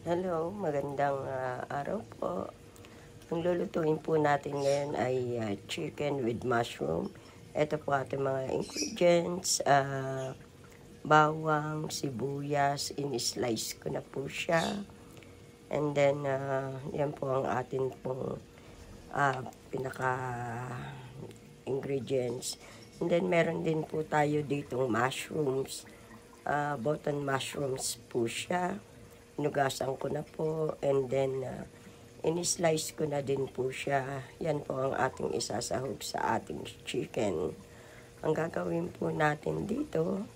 Hello, magandang araw po. Ang lulutuin po natin ngayon ay chicken with mushroom. Ito po ating mga ingredients. Bawang, sibuyas, in-slice ko na po siya. And then, yan po ang atin pong pinaka-ingredients. And then, meron din po tayo ditong mushrooms. Button mushrooms po siya. Inugasan ko na po, and then in-slice ko na din po siya. Yan po ang ating isasahog sa ating chicken. Ang gagawin po natin dito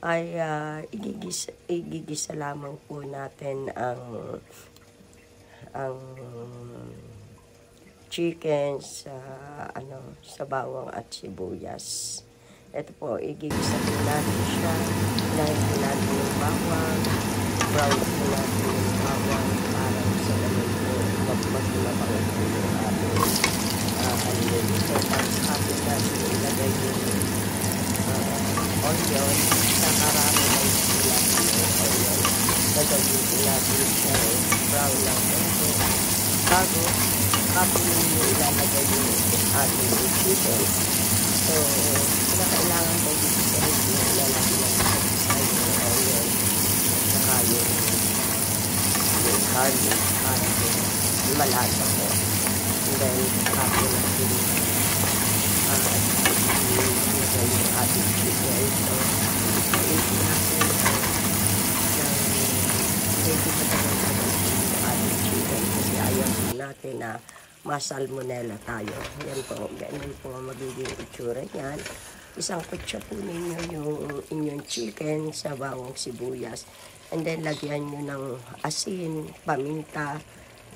ay igigisa lamang po natin ang chicken sa bawang at sibuyas. Ito po, igigisa po natin siya. Dahil po natin yung bawang. Brown po natin yung bawang para sa ganun po magmagulabang po yung ating halin. So, pagkakapit natin ilagay yung onion, nakarami lang po natin yung onion. Nagagin po natin siya brown lang po. Bago, kapit ninyo ilalagay yung ating chicken. So, kailangan po dito sa rin yung ilalagay natin yung onion. Yung garlic para po malasa po. And then, kapag natin yung ating chicken. So, ito natin ready pa talaga yung ating chicken kasi ayaw natin na masalmonella tayo. Yan po, ganyan po magiging itsura yan. Isang kutsa po ninyo yung inyong chicken sa bawang sibuyas. And then, lagyan nyo ng asin, paminta,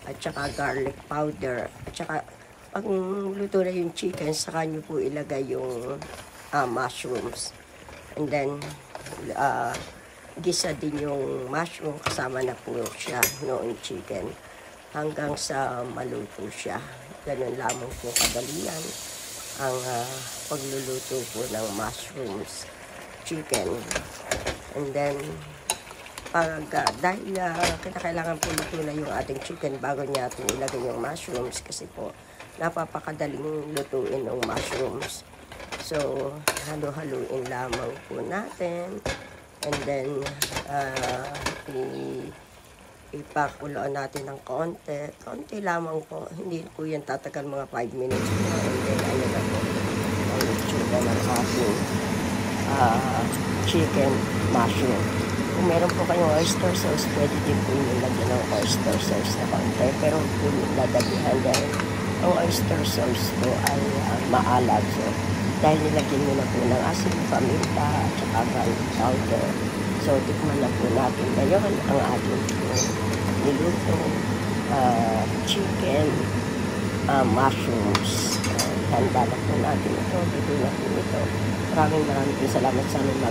at saka garlic powder. At saka, pag luto na yung chicken, saka nyo po ilagay yung mushrooms. And then, gisa din yung mushroom, kasama na po siya noong chicken. Hanggang sa maluto siya. Ganun lamang po kadali yan ang pagluluto po ng mushrooms chicken. And then, dahil kailangan po luto na yung ating chicken bago niya natin ilagay yung mushrooms kasi po napapakadaling lutuin ng mushrooms. So, halo-haluin lamang po natin. And then, ipakuloan natin ng konti. Konti lamang po. Hindi po yan tatagal mga 5 minutes po. And then, ano na po, ang itsura ng ating chicken mushroom. Kung meron po kayong oyster sauce, pwede din po yung lagyan ng oyster sauce na konti. Pero po yung ladagihan dahil ang oyster sauce po ay maalat. So, dahil nilagyan nyo na po ng asin, paminta, at saka garlic powder. So, tikman na po natin ngayon ang ating niluto chicken mushrooms. Handa na po natin ito. Dito na po ito. Maraming salamat sa mga